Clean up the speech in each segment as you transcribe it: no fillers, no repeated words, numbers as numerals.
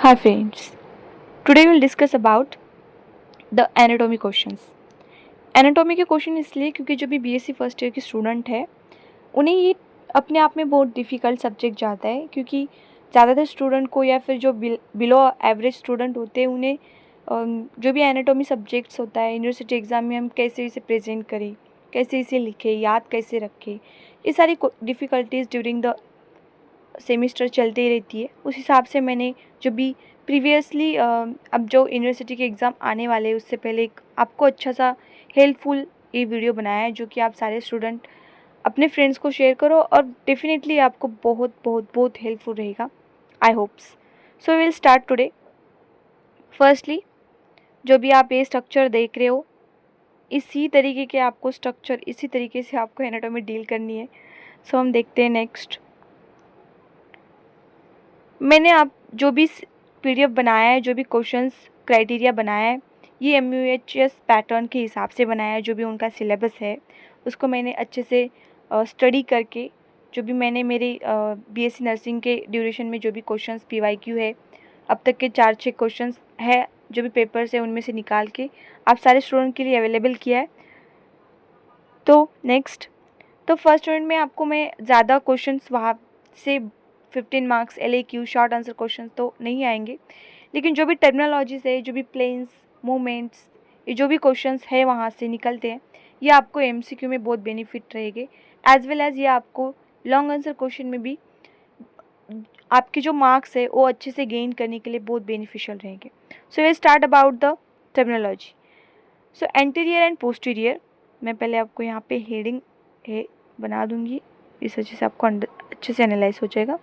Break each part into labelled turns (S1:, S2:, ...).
S1: Hi friends, today we'll discuss about the anatomy questions. Anatomy के question इसलिए क्योंकि जो भी बीएससी फर्स्ट ईयर के स्टूडेंट है उन्हें ये अपने आप में बहुत डिफ़िकल्ट सब्जेक्ट जाता है, क्योंकि ज़्यादातर स्टूडेंट को या फिर जो बिलो एवरेज स्टूडेंट होते हैं उन्हें जो भी एनाटॉमी सब्जेक्ट्स होता है यूनिवर्सिटी एग्ज़ाम में हम कैसे इसे प्रेजेंट करें, कैसे इसे लिखें, याद कैसे रखें, ये सारी डिफ़िकल्टीज़ ड्यूरिंग द सेमेस्टर चलती रहती है। उस हिसाब से मैंने जो भी प्रीवियसली अब जो यूनिवर्सिटी के एग्ज़ाम आने वाले हैं उससे पहले एक आपको अच्छा सा हेल्पफुल ये वीडियो बनाया है, जो कि आप सारे स्टूडेंट अपने फ्रेंड्स को शेयर करो और डेफिनेटली आपको बहुत बहुत बहुत हेल्पफुल रहेगा, आई hopes. So will start today. Firstly जो भी आप ये स्ट्रक्चर देख रहे हो, इसी तरीके के आपको स्ट्रक्चर, इसी तरीके से आपको एनाटॉमी डील करनी है। सो हम देखते हैं नेक्स्ट। मैंने आप जो भी पीडीएफ बनाया है, जो भी क्वेश्चंस क्राइटेरिया बनाया है, ये एमयूएचएस पैटर्न के हिसाब से बनाया है। जो भी उनका सिलेबस है उसको मैंने अच्छे से स्टडी करके, जो भी मैंने मेरे बीएससी नर्सिंग के ड्यूरेशन में जो भी क्वेश्चंस पीवाईक्यू है, अब तक के 4-6 क्वेश्चंस है जो भी पेपर्स है उनमें से निकाल के आप सारे स्टूडेंट के लिए अवेलेबल किया है। तो नेक्स्ट, तो फर्स्ट राउंड में आपको मैं ज़्यादा क्वेश्चंस वहाँ से 15 मार्क्स एलएक्यू शॉर्ट आंसर क्वेश्चंस तो नहीं आएंगे, लेकिन जो भी टर्मिनोलॉजीज है, जो भी प्लेन्स, मूवमेंट्स, ये जो भी क्वेश्चंस है वहाँ से निकलते हैं, ये आपको एमसीक्यू में बहुत बेनिफिट रहेंगे, एज वेल एज ये आपको लॉन्ग आंसर क्वेश्चन में भी आपके जो मार्क्स है वो अच्छे से गेन करने के लिए बहुत बेनिफिशियल रहेंगे। So we start about the terminology. So anterior and posterior, मैं पहले आपको यहाँ पे हेडिंग है बना दूंगी, इस वजह से आपको अच्छे से एनालाइज हो जाएगा।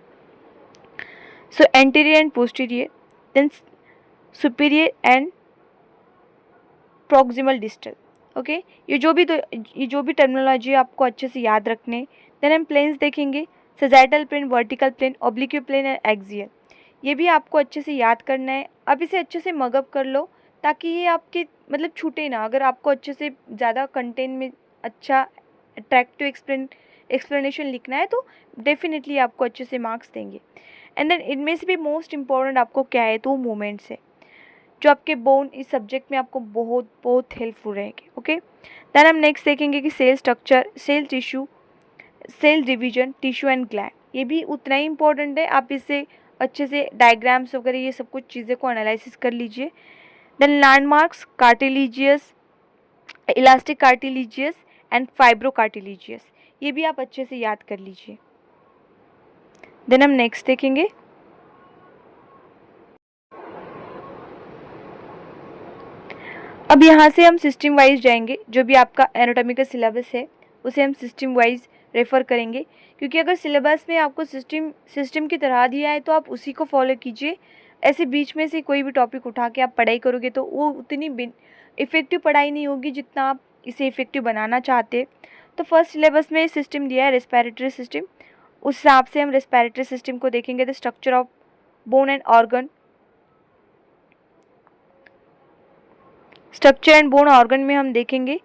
S1: So anterior and posterior, then superior and proximal distal. Okay, ये जो भी टर्मिनोलॉजी आपको अच्छे से याद रखने। देन हम प्लेन्स देखेंगे, sagittal plane, vertical plane, oblique plane and axial. ये भी आपको अच्छे से याद करना है। अब इसे अच्छे से मगअप कर लो ताकि ये आपके मतलब छूटे ना। अगर आपको अच्छे से ज़्यादा कंटेंट में अच्छा अट्रैक्टिव एक्सप्लेनेशन लिखना है तो डेफिनेटली आपको अच्छे से मार्क्स देंगे। एंड देन इनमें से भी मोस्ट इम्पॉर्टेंट आपको क्या है, तो मूवमेंट्स है जो आपके बोन इस सब्जेक्ट में आपको बहुत बहुत हेल्पफुल रहेंगे। ओके, देन हम नेक्स्ट देखेंगे कि cell structure, cell tissue, cell division, tissue and gland, ये भी उतना ही इम्पोर्टेंट है। आप इसे अच्छे से डायग्राम्स वगैरह ये सब कुछ चीज़ें को एनालिसिस कर लीजिए। Then landmarks, cartilaginous, elastic cartilaginous and fibro cartilaginous, ये भी आप अच्छे से याद कर लीजिए। देन हम नेक्स्ट देखेंगे, अब यहाँ से हम सिस्टम वाइज जाएंगे। जो भी आपका एनाटॉमी का सिलेबस है उसे हम सिस्टम वाइज रेफ़र करेंगे, क्योंकि अगर सिलेबस में आपको सिस्टम की तरह दिया है तो आप उसी को फॉलो कीजिए। ऐसे बीच में से कोई भी टॉपिक उठा के आप पढ़ाई करोगे तो वो उतनी इफ़ेक्टिव पढ़ाई नहीं होगी जितना आप इसे इफ़ेक्टिव बनाना चाहते। तो फर्स्ट सिलेबस में सिस्टम दिया है रेस्पिरेटरी सिस्टम, उस हिसाब से हम रेस्पिरेटरी सिस्टम को देखेंगे। The structure of bone and organ, structure and bone organ में हम देखेंगे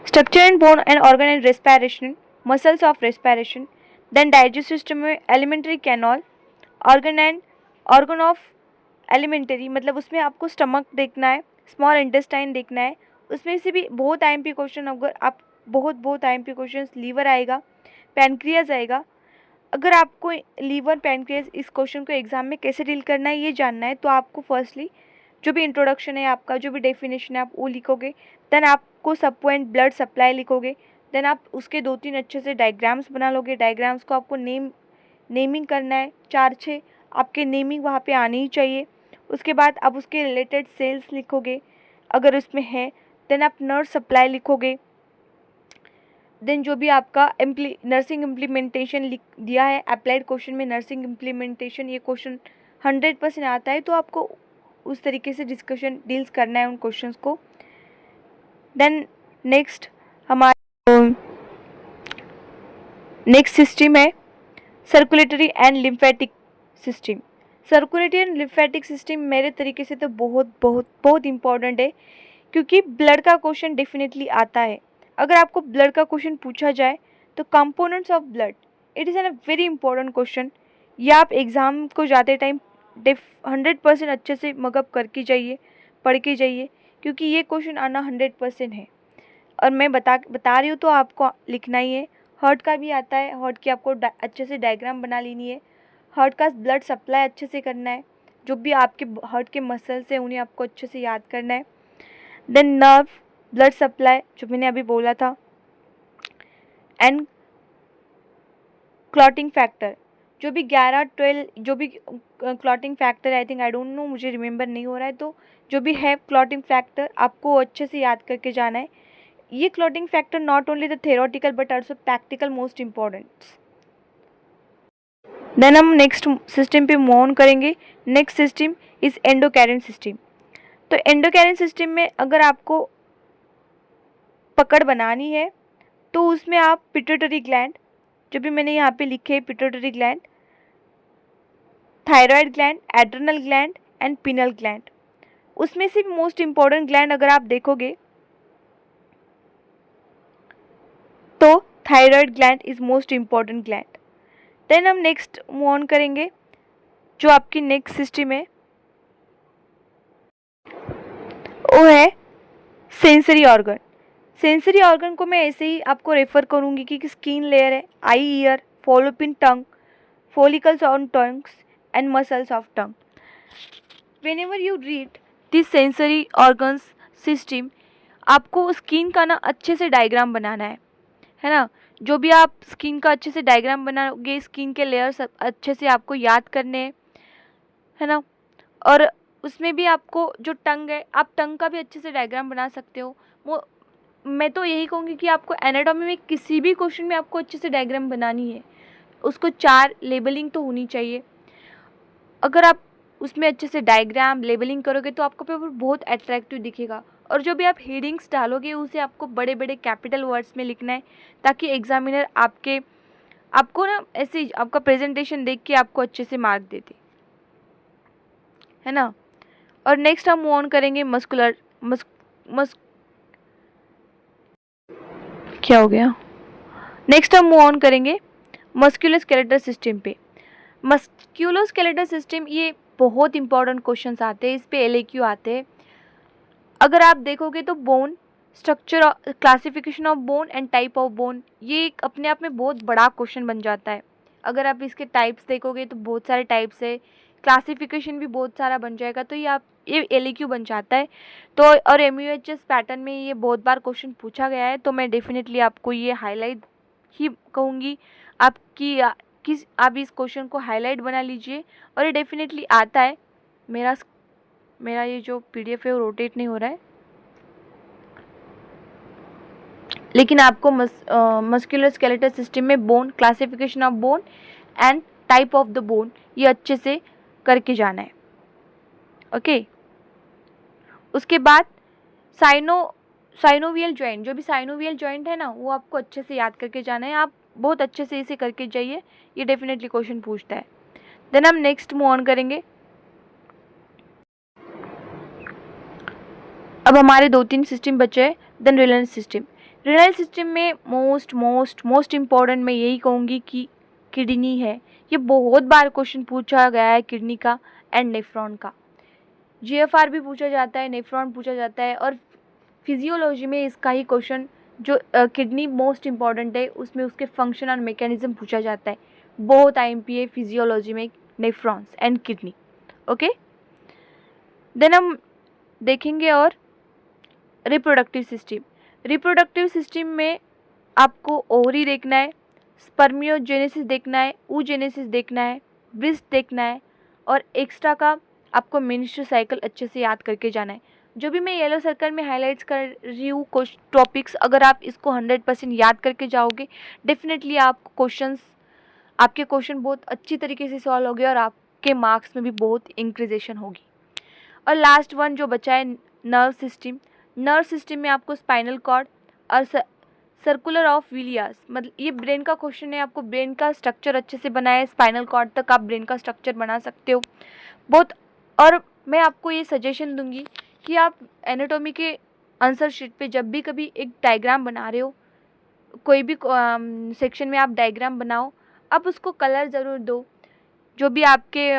S1: structure and bone and organ and respiration, muscles of respiration. Then digestive system में alimentary canal, organ of alimentary, मतलब उसमें आपको स्टमक देखना है, स्मॉल इंटेस्टाइन देखना है। उसमें से भी बहुत आईएमपी क्वेश्चन, अगर आप बहुत आईएमपी क्वेश्चन, लीवर आएगा, पैनक्रियाज आएगा। अगर आपको लीवर पैनक्रियाज इस क्वेश्चन को एग्जाम में कैसे डील करना है ये जानना है तो आपको फर्स्टली जो भी इंट्रोडक्शन है आपका, जो भी डेफिनेशन है आप वो लिखोगे। देन आपको सब पॉइंट ब्लड सप्लाई लिखोगे। देन आप उसके 2-3 अच्छे से डायग्राम्स बना लोगे। डायग्राम्स को आपको नेमिंग करना है, 4-6 आपके नेमिंग वहाँ पे आनी ही चाहिए। उसके बाद आप उसके रिलेटेड सेल्स लिखोगे अगर उसमें है। देन आप नर्व सप्लाई लिखोगे। देन जो भी आपका नर्सिंग इम्प्लीमेंटेशन लिख दिया है, अप्लाइड क्वेश्चन में नर्सिंग इम्प्लीमेंटेशन ये क्वेश्चन 100% आता है, तो आपको उस तरीके से डिस्कशन डील्स करना है उन क्वेश्चंस को। देन नेक्स्ट हमारा नेक्स्ट सिस्टम है circulatory and lymphatic system. Circulatory and lymphatic system मेरे तरीके से तो बहुत बहुत बहुत इंपॉर्टेंट है, क्योंकि ब्लड का क्वेश्चन डेफिनेटली आता है। अगर आपको ब्लड का क्वेश्चन पूछा जाए तो components of blood, it is an a very important question. ये आप एग्ज़ाम को जाते टाइम 100% अच्छे से मगअप करके जाइए, पढ़ के जाइए, क्योंकि ये क्वेश्चन आना 100% है। और मैं बता रही हूँ तो आपको लिखना ही है। हार्ट का भी आता है, हार्ट की आपको अच्छे से डायग्राम बना लेनी है। हार्ट का ब्लड सप्लाई अच्छे से करना है, जो भी आपके हार्ट के मसल्स हैं उन्हें आपको अच्छे से याद करना है। देन नर्व, ब्लड सप्लाई जो मैंने अभी बोला था, एंड क्लॉटिंग फैक्टर, जो भी 11-12 जो भी clotting factor, I think, I don't know, मुझे रिमेंबर नहीं हो रहा है, तो जो भी है क्लॉटिंग फैक्टर आपको अच्छे से याद करके जाना है। ये clotting factor not only the theoretical but also practical most important. Then हम नेक्स्ट सिस्टम पे मूव ऑन करेंगे। Next system is endocrine system. तो एंडोकैरिन सिस्टम में अगर आपको पकड़ बनानी है तो उसमें आप पिट्यूटरी ग्लैंड, जो भी मैंने यहाँ पे लिखे है, pituitary gland, thyroid gland, adrenal gland and pineal gland, उसमें से मोस्ट इम्पॉर्टेंट ग्लैंड अगर आप देखोगे तो thyroid gland is most important gland. Then हम नेक्स्ट मूव ऑन करेंगे, जो आपकी नेक्स्ट सिस्टम है वो है सेंसरी ऑर्गन। सेंसरी ऑर्गन को मैं ऐसे ही आपको रेफर करूँगी कि स्किन लेयर है, eye ear, follow up in tongue, follicles on tongues and muscles of tongue. Whenever you read this sensory organs system, आपको स्किन का ना अच्छे से डायग्राम बनाना है ना। जो भी आप स्किन का अच्छे से डायग्राम बनाओगे, स्किन के लेयर्स अच्छे से आपको याद करने है ना। और उसमें भी आपको जो टंग है, आप टंग का भी अच्छे से डायग्राम बना सकते हो। वो मैं तो यही कहूँगी कि आपको एनाटॉमी में किसी भी क्वेश्चन में आपको अच्छे से डायग्राम बनानी है, उसको 4 लेबलिंग तो होनी चाहिए। अगर आप उसमें अच्छे से डायग्राम लेबलिंग करोगे तो आपका पेपर बहुत अट्रैक्टिव दिखेगा। और जो भी आप हेडिंग्स डालोगे उसे आपको बड़े बड़े कैपिटल वर्ड्स में लिखना है, ताकि एग्जामिनर आपको ना ऐसे आपका प्रेजेंटेशन देख के आपको अच्छे से मार्क देते, है ना। और नेक्स्ट हम मूव ऑन करेंगे मस्कुलर क्या हो गया, नेक्स्ट हम मूव ऑन करेंगे मस्कुलोस्केलेटल सिस्टम पे। मस्कुलोस्केलेटल सिस्टम, ये बहुत इंपॉर्टेंट क्वेश्चंस आते हैं, इस पे LAQ आते हैं। अगर आप देखोगे तो bone structure, classification of bone and type of bone, ये एक अपने आप में बहुत बड़ा क्वेश्चन बन जाता है। अगर आप इसके टाइप्स देखोगे तो बहुत सारे टाइप्स है, क्लासिफिकेशन भी बहुत सारा बन जाएगा, तो ये LAQ बन जाता है। तो और MUHS पैटर्न में ये बहुत बार क्वेश्चन पूछा गया है, तो मैं डेफिनेटली आपको ये हाईलाइट ही कहूँगी आप इस क्वेश्चन को हाईलाइट बना लीजिए। और ये डेफिनेटली आता है। मेरा ये जो PDF है वो रोटेट नहीं हो रहा है, लेकिन आपको मस्कुलोस्केलेटल सिस्टम में bone, classification of bone and type of the bone, ये अच्छे से करके जाना है। ओके, उसके बाद साइनोवियल जॉइंट, जो भी साइनोवियल जॉइंट है ना, वो आपको अच्छे से याद करके जाना है। आप बहुत अच्छे से इसे करके जाइए, ये डेफिनेटली क्वेश्चन पूछता है। देन हम नेक्स्ट मूव ऑन करेंगे। अब हमारे 2-3 सिस्टम बचे हैं। Then renal system. Renal system में मोस्ट इम्पॉर्टेंट मैं यही कहूँगी कि किडनी है। ये बहुत बार क्वेश्चन पूछा गया है किडनी का एंड नेफ्रॉन का। GFR भी पूछा जाता है, नेफ्रॉन पूछा जाता है, और फिजियोलॉजी में इसका ही क्वेश्चन, जो किडनी मोस्ट इम्पॉर्टेंट है, उसमें उसके फंक्शन और मैकेनिज्म पूछा जाता है। बहुत IMP है फिजियोलॉजी में, nephrons and kidney. Okay, then हम देखेंगे और रिप्रोडक्टिव सिस्टम में आपको ओवरी देखना है, स्पर्मियोजेनेसिस देखना है, oogenesis देखना है, ब्रेस्ट देखना है, और एक्स्ट्रा का आपको मेंस्ट्रुअल साइकिल अच्छे से याद करके जाना है। जो भी मैं येलो सर्कल में हाईलाइट्स कर रही हूँ टॉपिक्स, अगर आप इसको 100% याद करके जाओगे, डेफिनेटली आपके क्वेश्चन बहुत अच्छी तरीके से सॉल्व होंगे और आपके मार्क्स में भी बहुत इंक्रीजेशन होगी। और लास्ट वन जो बचा है, नर्व सिस्टम में आपको स्पाइनल कॉर्ड और सर्कुलर ऑफ विलियर्स, मतलब ये ब्रेन का क्वेश्चन है, आपको ब्रेन का स्ट्रक्चर अच्छे से बनाए, स्पाइनल कॉर्ड तक आप ब्रेन का स्ट्रक्चर बना सकते हो बहुत। और मैं आपको ये सजेशन दूंगी कि आप एनाटॉमी के आंसर शीट पे जब भी कभी एक डायग्राम बना रहे हो, कोई भी सेक्शन में आप डायग्राम बनाओ, आप उसको कलर ज़रूर दो। जो भी आपके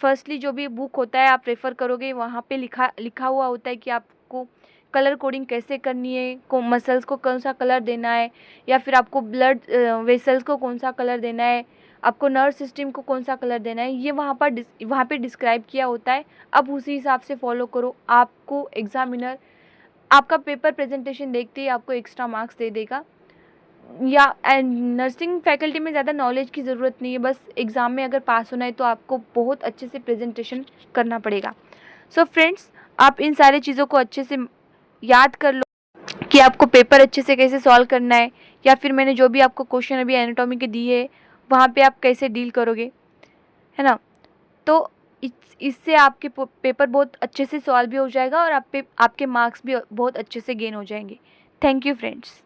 S1: फर्स्टली जो भी बुक होता है आप रेफ़र करोगे, वहाँ पे लिखा हुआ होता है कि आपको कलर कोडिंग कैसे करनी है, को मसल्स को कौन सा कलर देना है, या फिर आपको ब्लड वेसल्स को कौन सा कलर देना है, आपको नर्व सिस्टम को कौन सा कलर देना है, ये वहाँ पे डिस्क्राइब किया होता है। अब उसी हिसाब से फॉलो करो। आपको एग्जामिनर आपका पेपर प्रेजेंटेशन देखते ही आपको एक्स्ट्रा मार्क्स दे देगा। या नर्सिंग फैकल्टी में ज़्यादा नॉलेज की ज़रूरत नहीं है, बस एग्ज़ाम में अगर पास होना है तो आपको बहुत अच्छे से प्रेजेंटेशन करना पड़ेगा। सो फ्रेंड्स, आप इन सारी चीज़ों को अच्छे से याद कर लो कि आपको पेपर अच्छे से कैसे सॉल्व करना है, या फिर मैंने जो भी आपको क्वेश्चन अभी एनाटॉमी के दिए वहाँ पे आप कैसे डील करोगे, है ना। तो इससे आपके पेपर बहुत अच्छे से सॉल्व भी हो जाएगा और आपके मार्क्स भी बहुत अच्छे से गेन हो जाएंगे। Thank you friends.